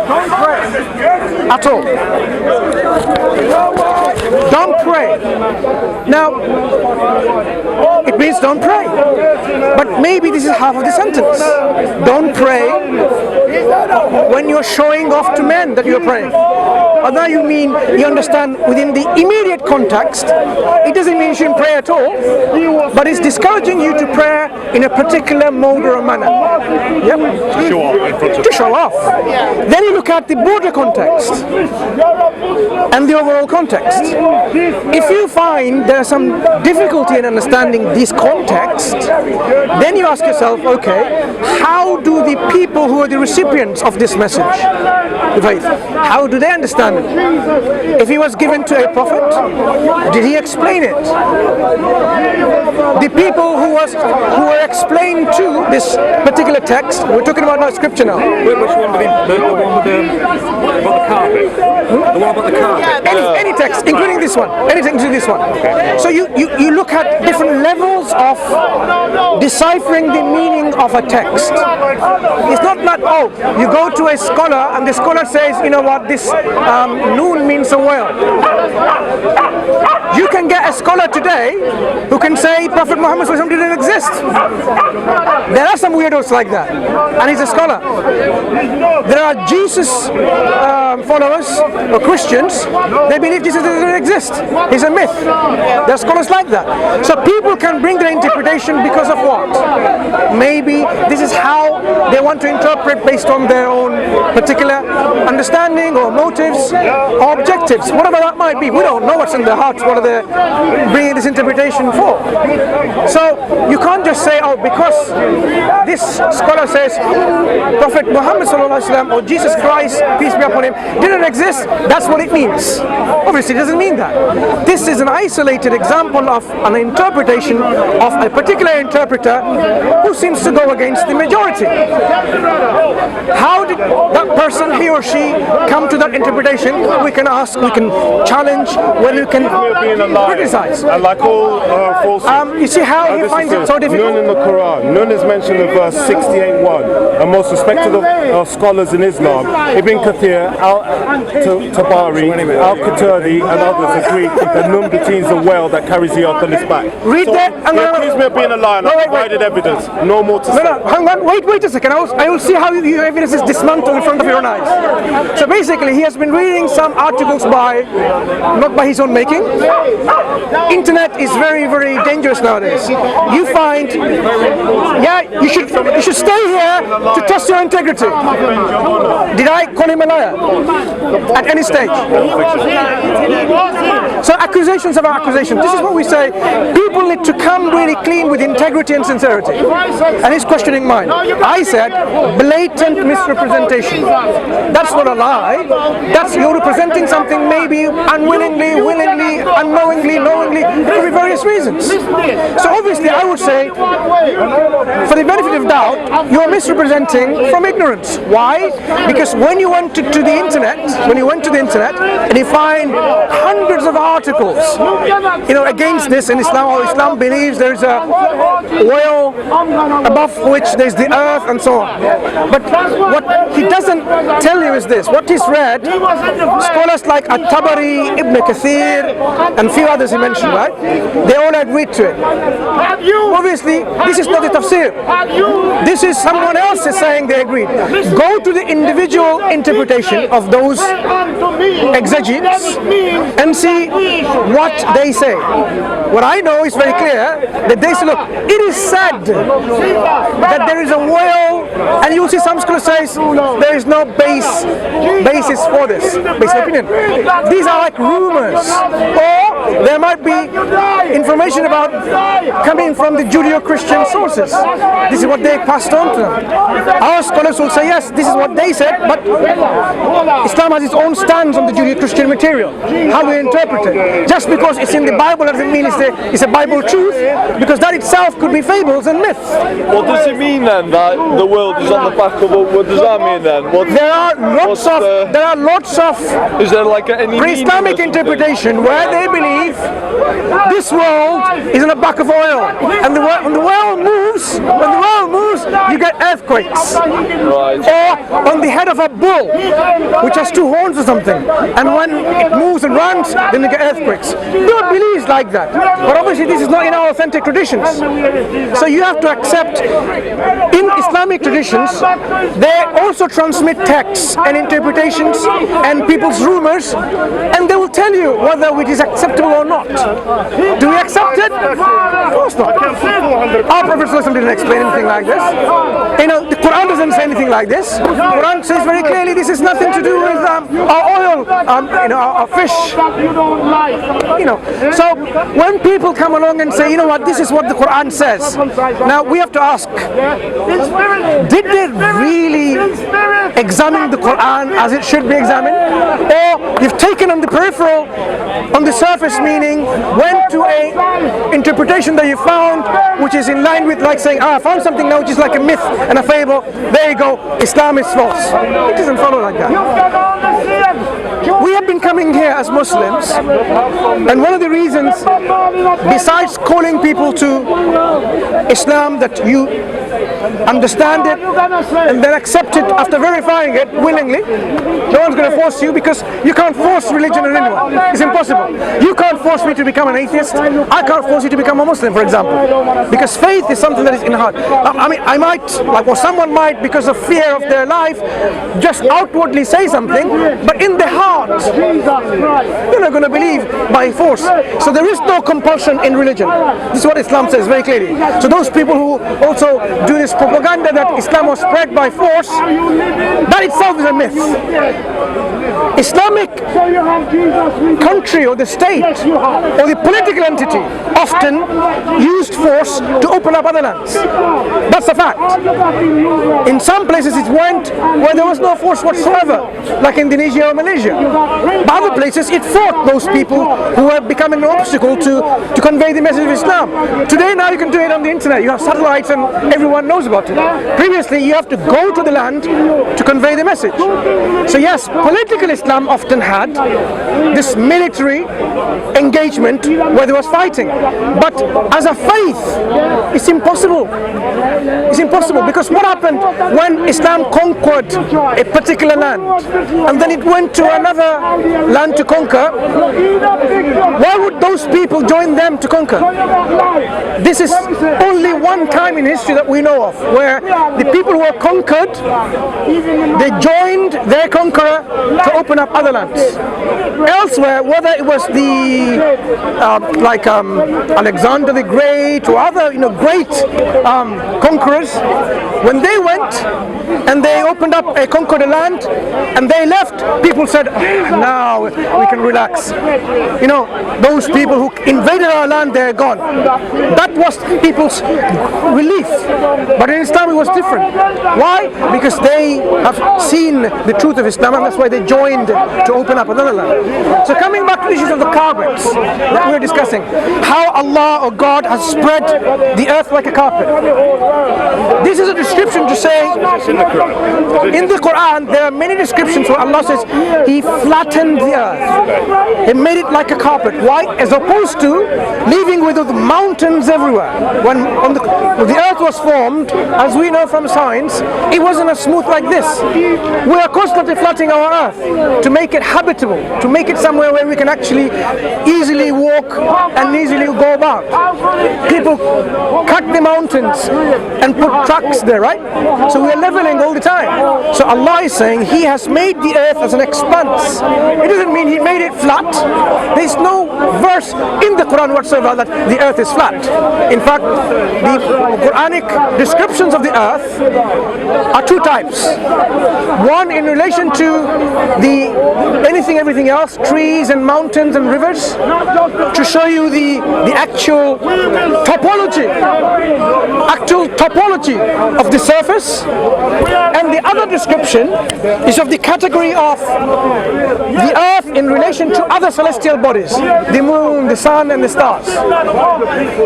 Don't pray at all. Don't pray. Now, it means don't pray. But maybe this is half of the sentence. Don't pray when you're showing off to men that you're praying. Or now you mean, you understand within the immediate context, it doesn't mean you shouldn't pray at all, but it's discouraging you to pray in a particular mode or a manner. Yep. To show off. Then you look at the broader context and the overall context. If you find there's some difficulty in understanding this context, then you ask yourself, okay, how do the people who are the recipients of this message, the faith, how do they understand it? If he was given to a prophet, did he explain it? The people who were explained to this particular text, we're talking about now scripture now. Which one? The one with about the carpet? The one about the carpet? Any text, including this one. Anything including this one. Okay. So you look at different levels of deciphering the meaning of a text. It's not like, oh, you go to a scholar and the scholar says, you know what, this noon means a whale. You can get a scholar today who can say Prophet Muhammad didn't exist. There are some weirdos like that, and he's a scholar. There are Jesus followers or Christians, they believe Jesus doesn't exist. He's a myth. There are scholars like that. So people can bring their interpretation because of what? Maybe this is how they want to interpret based on their own particular understanding or motives or objectives, whatever that might be. We don't know what's in their hearts, what are they bringing this interpretation for. So you can't just say, oh, because this scholar says Prophet Muhammad or Jesus Christ, peace be upon him, didn't exist, that's what it means. Obviously it doesn't mean that. This is an isolated example of an interpretation of a particular interpreter who seems to go against the majority. How did that person, he or she, come to that interpretation? We can ask, we can challenge, when we can criticize. And like all false, you see how he finds it so difficult? Nun in the Quran. Nun is mentioned in verse 68:1, and most respected of scholars in Islam, Ibn Kathir, Al-Tabari, Al-Qatardi, and others agree that Nun means a whale that carries the earth on its back. Read so that. He accused me of being a liar, and I provided evidence. No more to say. No, hang on, wait a second. I will see how your evidence is dismantled in front of your own eyes. So basically, he has been reading some articles not by his own making. Internet is very, very dangerous nowadays. You find, you should stay here to test your integrity. Did I call him a liar at any stage? So accusations about accusations. This is what we say. People need to come really clean with integrity and sincerity. And he's questioning mine. I said blatant misrepresentation. That's not a lie. That's you're representing something maybe unwillingly, willingly, unknowingly, knowingly, for various reasons. So obviously I would say, for the benefit of doubt, you're misrepresenting from ignorance. Why? Because when you went to the internet, and you find hundreds of articles, against this in Islam, how Islam believes there's a whale above which there's the earth and so on. But what he doesn't tell you is this. What he's read, scholars like At-Tabari, Ibn Kathir, and few others he mentioned, right? They all agreed to it. Obviously, this is not the tafsir. This is someone else is saying they agreed. Go to the individual interpretation of those exegetes and see what they say. What I know is very clear that they say, look, it is said that there is a whale, and you will see some scholars say there is no basis for this, basic opinion. These are like rumors, or there might be information about coming from the Judeo-Christian sources. This is what they passed on to them. Our scholars will say, yes, this is what they said, but Islam has its own stance on the Judeo-Christian material, how we interpret it. Just because it's in the Bible doesn't mean it's a Bible truth, because that itself could be fables and myths. What does it mean then that the world is on the back of what does that mean then? There are lots of is there like any pre-Islamic interpretation where they believe believe this world is in a bucket of oil, and when the world moves, you get earthquakes. Right. Or on the head of a bull, which has two horns or something, and when it moves and runs, then you get earthquakes. Don't believe like that. But obviously this is not in our authentic traditions. So you have to accept, in Islamic traditions, they also transmit texts and interpretations and people's rumors, and they will tell you whether it is acceptable or not. Do we accept it? Of course not. Our Prophet ﷺ didn't explain anything like this. The Quran doesn't say anything like this. The Quran says very clearly this is nothing to do with our oil, our fish. So when people come along and say, you know what, this is what the Quran says, now we have to ask, did they really examine the Quran as it should be examined? Or you've taken on the peripheral, on the surface meaning, went to a interpretation that you found which is in line with, like saying, I found something now which is like a myth and a fable, there you go, Islam is false. It doesn't follow like that. We have been coming here as Muslims, and one of the reasons, besides calling people to Islam, that you understand it and then accept it after verifying it willingly. No one's going to force you, because you can't force religion on anyone. It's impossible. You can't force me to become an atheist. I can't force you to become a Muslim, for example, because faith is something that is in the heart. I mean, I might, or someone might, because of fear of their life, just outwardly say something, but in the heart, you're not going to believe by force. So there is no compulsion in religion. This is what Islam says very clearly. So those people who also do this propaganda that Islam was spread by force, that itself is a myth. Islamic country or the state or the political entity often used force to open up other lands. That's a fact. In some places it went where there was no force whatsoever, like Indonesia or Malaysia. But other places it fought those people who were becoming an obstacle to convey the message of Islam. Today now you can do it on the internet. You have satellites and everyone knows about it. Previously you have to go to the land to convey the message. So yes, political Islam often had this military engagement where there was fighting. But as a faith, it's impossible. It's impossible, because what happened when Islam conquered a particular land and then it went to another land to conquer? Why would those people join them to conquer? This is only one time in history that we know of where the people who were conquered, they joined their conqueror to open up other lands. Elsewhere, whether it was the Alexander the Great or other great conquerors, when they went and they opened up a conquered land and they left, people said, now we can relax. Those people who invaded our land, they're gone. That was people's relief. But in Islam it was different. Why? Because they have seen the truth of Islam, and that's why they joined to open up another land. So coming back to the issues of the carpets that we're discussing, how Allah or God has spread the earth like a carpet. This is a description to say, in the Quran there are many descriptions where Allah says He flattened the earth. He made it like a carpet. Why? As opposed to leaving with the mountains everywhere. When the earth was formed, as we know from science, it wasn't as smooth like this. We are constantly flattening our earth to make it habitable, to make it somewhere where we can actually easily walk and easily go about. People cut the mountains and put trucks there, right? So we are leveling all the time. So Allah is saying He has made the earth as an expanse. It doesn't mean He made it flat. There is no verse in the Quran whatsoever that the earth is flat. In fact, the Quranic descriptions of the earth are two types. One in relation to everything else, trees and mountains and rivers, to show you the actual topology of the surface. surface, and the other description is of the category of the earth in relation to other celestial bodies, the moon, the sun, and the stars.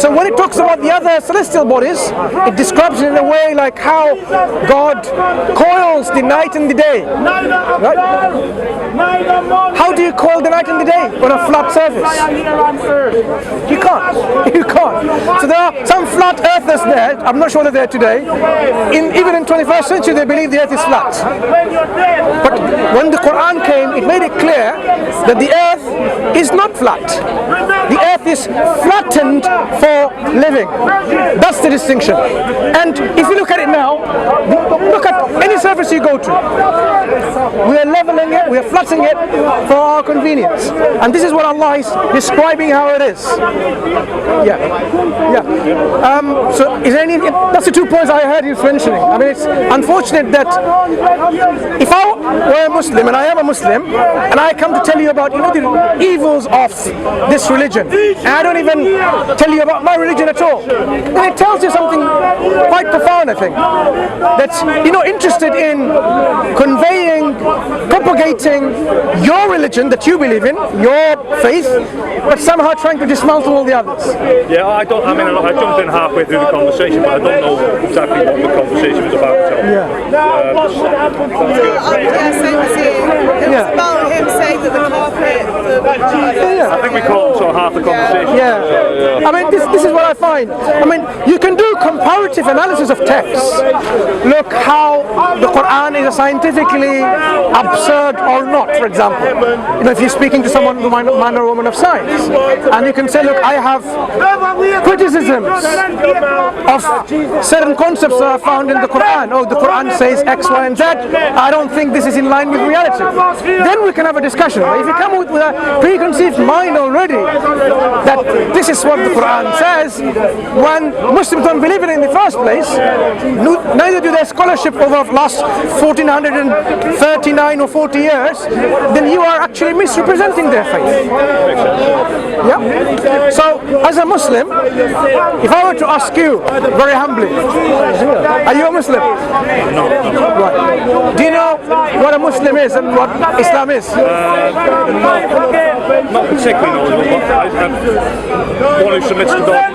So when it talks about the other celestial bodies, it describes it in a way like how God coils the night and the day. Right? How do you coil the night and the day on a flat surface? You can't. You can't. So there are some flat earthers there. I'm not sure they're there today. Even in 21st century, they believe the earth is flat. But when the Quran came, it made it clear that the earth is not flat. The earth is flattened for living. That's the distinction. And if you look at it now, look at any surface you go to. We are leveling it, we are flattening it for our convenience. And this is what Allah is describing how it is. So is there any, that's the 2 points I heard you mentioning. I mean, it's unfortunate that if I were a Muslim, and I am a Muslim, and I come to tell you about, the evils of this religion, and I don't even tell you about my religion at all, then it tells you something quite profound, I think. That's, you're not interested in conveying, propagating your religion that you believe in, your faith, but somehow trying to dismantle all the others. Yeah, I jumped in halfway through the conversation, but I don't know exactly what the conversation was about. So, same as you. It was about him saying that the carpet. I think we caught sort of half the conversation. I mean, this is what I find. I mean, you can do comparative analysis of texts. Look how the Quran is scientifically absurd or not, for example. If you're speaking to someone, man or woman of science, and you can say, look, I have criticisms of certain concepts that are found in the Quran. Oh, the Quran says X, Y, and Z. I don't think this is in line with reality. Then we can have a discussion. If you come with a preconceived mind already that this is what the Quran says, when Muslims don't believe it in the first place, neither do their scholarship over the last 1439 or 40 years, then you are actually misrepresenting their faith. Yeah. So, as a Muslim, if I were to ask you very humbly, are you a Muslim? No. Right. Do you know what a Muslim is and what Islam is? Not particularly knowledgeable, but one who submits to God.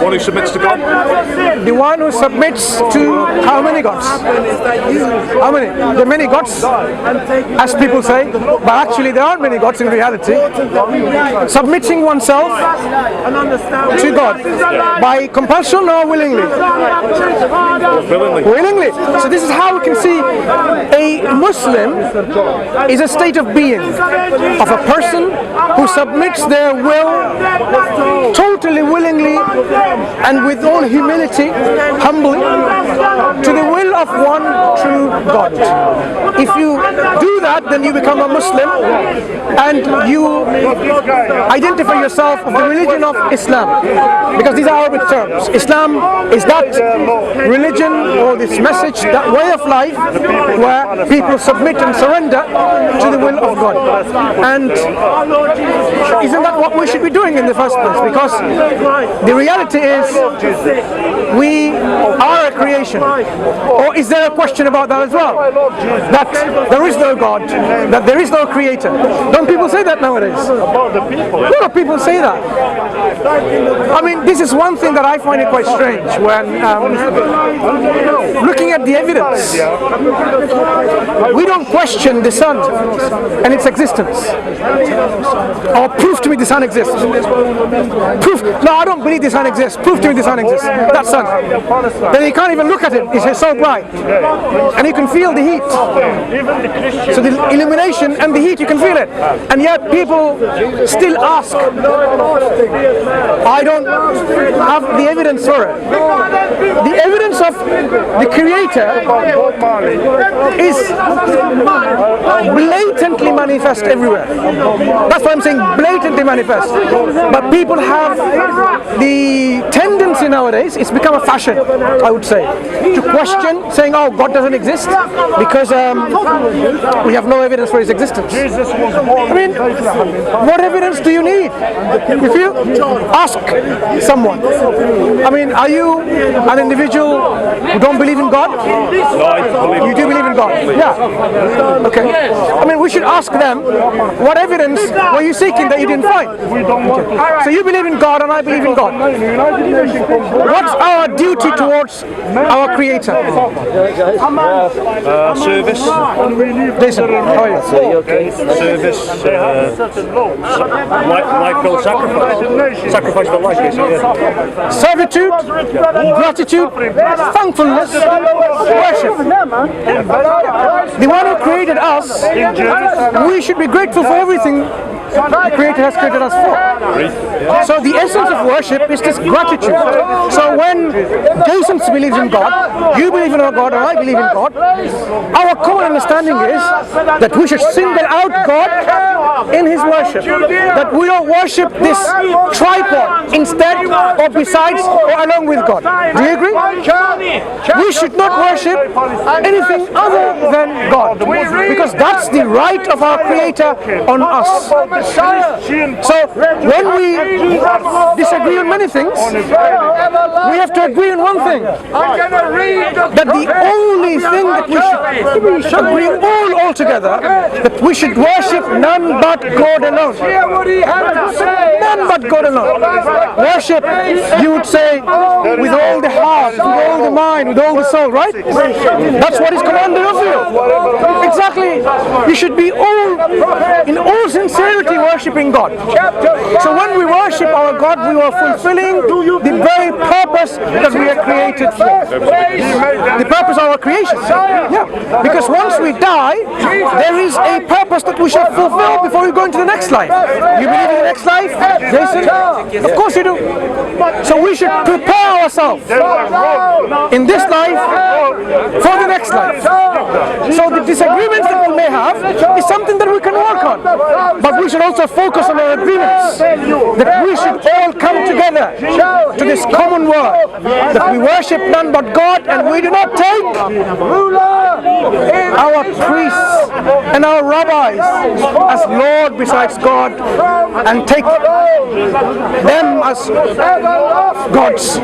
One who submits to God. The one who submits to how many gods? How many? There are many gods, as people say, but actually there aren't many gods in reality. Submitting oneself to God by compulsion or willingly? Willingly. So this is how we can see a Muslim is a state of being, of a person who submits their will totally willingly and with all humility, humbly, to the will of one true God. If you do that, then you become a Muslim and you identify yourself with the religion of Islam, because these are Arabic terms. Islam is that religion or this message, that way of life where people submit and surrender to the will of God. And isn't that what we should be doing in the first place? Because the reality is we are a creation. Or is there a question about that as well? That there is no God, that there is no creator. Don't people say that nowadays? A lot of people say that. I mean, this is one thing that I find it quite strange when looking at the evidence. We don't question the sun and its existence. Or prove to me the sun exists. Proof. No, I don't believe the sun exists. Prove to me the sun exists. That sun. Then you can't even look at it. It's so bright. And you can feel the heat. So the illumination and the heat, you can feel it. And yet people still ask, I don't have the evidence for it. The evidence of the Creator is blatantly manifest everywhere. That's why I'm saying blatantly manifest. But people have the tendency nowadays, it's become a fashion, I would say, to question, saying, oh, God doesn't exist because we have no evidence for his existence. I mean, what evidence do you need? If you ask someone, I mean, are you an individual who don't believe in God? No, I believe You do believe in God? Yeah. Okay. I mean, we should ask them, what evidence were you seeking that you didn't find? Okay. So you believe in God and I believe in God. What's our duty towards our Creator? service. Jason, how are you? Service. Life built sacrifice. Sacrifice for life, basically. Yeah. Servitude, gratitude, thankfulness, worship. The one who created us, we should be grateful for everything the Creator has created us for. So the essence of worship is this gratitude. So when Jason believes in God, you believe in our God, and I believe in God, our common understanding is that we should single out God in His worship. That we don't worship this tripod instead, or besides, or along with God. Do you agree? We should not worship anything other than God, because that's the right of our Creator on us. So when we disagree on many things, we have to agree on one thing, that the only thing that we should agree all together, that we should worship none but God alone. None but God alone. Worship, you would say, with all the heart, with all the mind, with all the soul, right? That's what is commanded of you. Exactly. You should be in all sincerity worshiping God. So when we worship our God, we are fulfilling the very purpose that we are created for. The purpose of our creation. Yeah. Because once we die, there is a purpose that we shall fulfill before we go into the next life. You believe in the next life, Jason? Of course you do. So we should prepare ourselves in this life for the next life. So the disagreements that we may have is something that we can work on. But we should also focus on our agreements, that we should all come together to this common word, that we worship none but God, and we do not take our priests and our rabbis as Lord besides God, and take them as gods.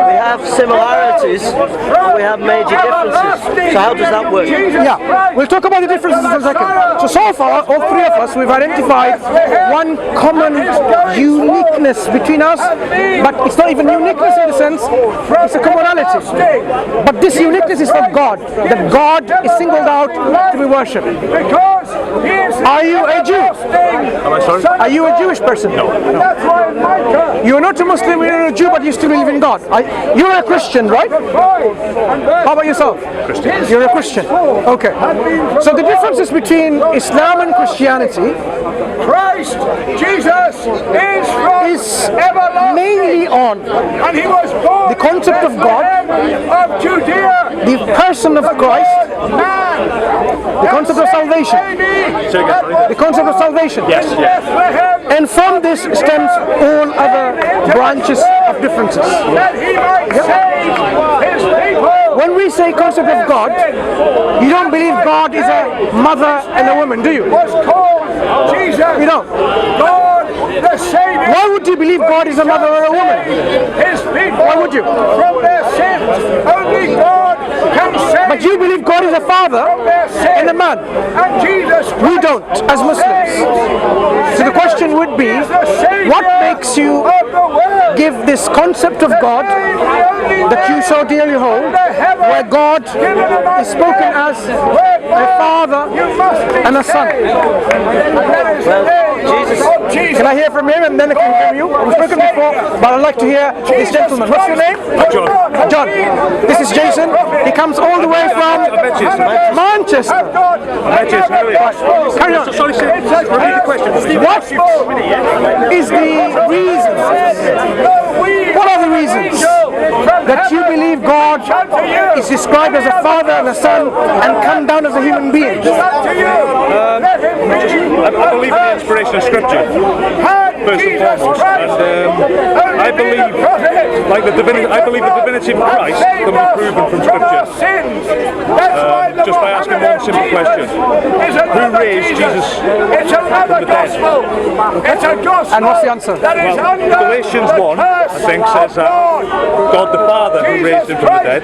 We have similarities, but we have major differences. So how does that work? Yeah, we'll talk about the differences in a second. So far, all three of us, we've identified one common uniqueness between us, but it's not even uniqueness in the sense, it's a commonality. But this uniqueness is of God, that God is singled out to be worshipped. Are you a Jew? Am I sorry? Are you a Jewish person? No. You're not a Muslim, you're a Jew, but you still believe in God. You're a Christian, right? How about yourself? Christian. You're a Christian. Okay. So the differences between Islam and Christianity Christ Jesus is mainly on and he was born the concept of God, of Judea, the person of Christ, man, the concept of salvation. Say again, sorry. The concept of salvation. Yes, yes. Bethlehem, And from this stems all other branches of differences. that he might save his people. When we say concept of God, you don't believe God is a mother and a woman, do you? Was called Jesus. You don't. God the Savior. Why would you believe God is a mother or a woman? His people. Why would you? From their sins. Only God can save. But you believe God is a father and a man. And Jesus Christ We don't, as Muslims. So the question would be, what makes you give this concept of God that you so dearly hold, where God is spoken as a father and a son? Can I hear from him and then I can hear you? We've spoken before, but I'd like to hear this gentleman. What's your name? John. John. This is Jason. He comes all the way from Manchester. Carry on. Sorry, sir. Repeat the question. What is the reason? What are the reasons that you believe God is described as a father and a son and come down as a human being? I believe in the inspiration of Scripture, first and foremost, and I believe, like the divinity of Christ can be proven from Scripture. Just by asking one simple question. Who raised Jesus from the dead? It's a gospel. And what's the answer? Well, Galatians 1, I think, says that God the Father who raised him from the dead.